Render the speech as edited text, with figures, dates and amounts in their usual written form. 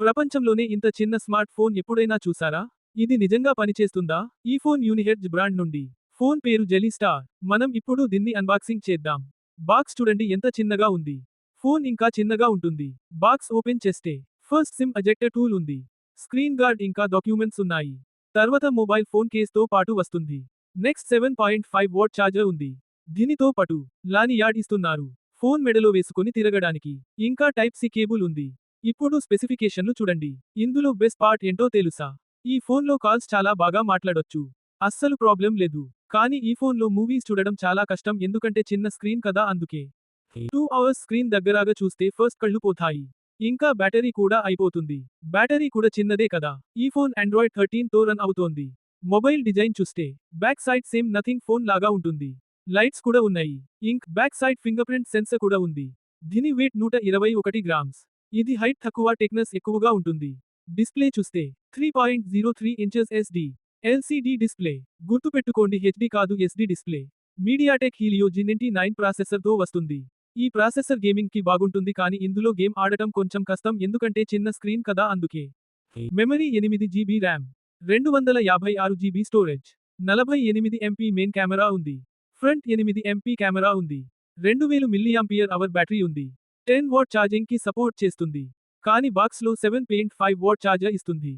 ప్రపంచంలోనే ఇంత చిన్న స్మార్ట్ ఫోన్ ఎప్పుడైనా చూసారా? ఇది నిజంగా పనిచేస్తుందా? ఈ ఫోన్ యూనిహెడ్జ్ బ్రాండ్ నుండి. ఫోన్ పేరు జెలీ స్టార్. మనం ఇప్పుడు దీన్ని అన్బాక్సింగ్ చేద్దాం. బాక్స్ చూడండి ఎంత చిన్నగా ఉంది. ఫోన్ ఇంకా చిన్నగా ఉంటుంది. బాక్స్ ఓపెన్ చేస్తే ఫస్ట్ సిమ్ ఎజెక్టర్ టూల్ ఉంది. స్క్రీన్ గార్డ్ ఇంకా డాక్యుమెంట్స్ ఉన్నాయి. తర్వాత మొబైల్ ఫోన్ కేస్తో పాటు వస్తుంది. నెక్స్ట్ 7.5 వాట్ ఛార్జర్ ఉంది. దీనితో పాటు లానియాడ్ ఇస్తున్నారు. ఫోన్ మెడలో వేసుకొని తిరగడానికి. ఇంకా టైప్ సి కేబుల్ ఉంది. ఇప్పుడు స్పెసిఫికేషన్లు చూడండి. ఇందులో బెస్ట్ పార్ట్ ఏంటో తెలుసా? ఈ ఫోన్లో కాల్స్ చాలా బాగా మాట్లాడొచ్చు. అస్సలు ప్రాబ్లం లేదు. కానీ ఈ ఫోన్లో మూవీస్ చూడడం చాలా కష్టం ఎందుకంటే చిన్న స్క్రీన్ కదా అందుకే. 2 అవర్స్ స్క్రీన్ దగ్గరగా చూస్తే ఫస్ట్ కళ్ళు పోతాయి. ఇంకా బ్యాటరీ కూడా అయిపోతుంది. బ్యాటరీ కూడా చిన్నదే కదా. ఈ ఫోన్ ఆండ్రాయిడ్ 13 తో రన్ అవుతోంది. మొబైల్ డిజైన్ చూస్తే back side same nothing phone లాగా ఉంటుంది. లైట్స్ కూడా ఉన్నాయి. బ్యాక్ సైడ్ ఫింగర్ప్రింట్ సెన్సర్ కూడా ఉంది. దీని వెయిట్ 121 గ్రామ్స్. ఇది హైట్ తక్కువ టెక్నెస్ ఎక్కువగా ఉంటుంది. డిస్ప్లే చూస్తే 3.03 ఇంచెస్ ఎస్డి ఎల్సిడి డిస్ప్లే. గుర్తుపెట్టుకోండి హెచ్డి కాదు SD display. MediaTek Helio G99 ప్రాసెసర్తో వస్తుంది. ఈ ప్రాసెసర్ గేమింగ్ కి బాగుంటుంది కానీ ఇందులో గేమ్ ఆడటం కొంచెం కష్టం ఎందుకంటే చిన్న స్క్రీన్ కదా అందుకే. Memory 8 GB RAM. 256 GB storage. 48 MP main camera ఉంది. ఫ్రంట్ 8 MP కెమెరా ఉంది. 2000 mAh బ్యాటరీ ఉంది. 10 వాట్ ఛార్జింగ్ కి సపోర్ట్ చేస్తుంది. కానీ బాక్స్ లో 7.5 వాట్ ఛార్జర్ ఇస్తుంది.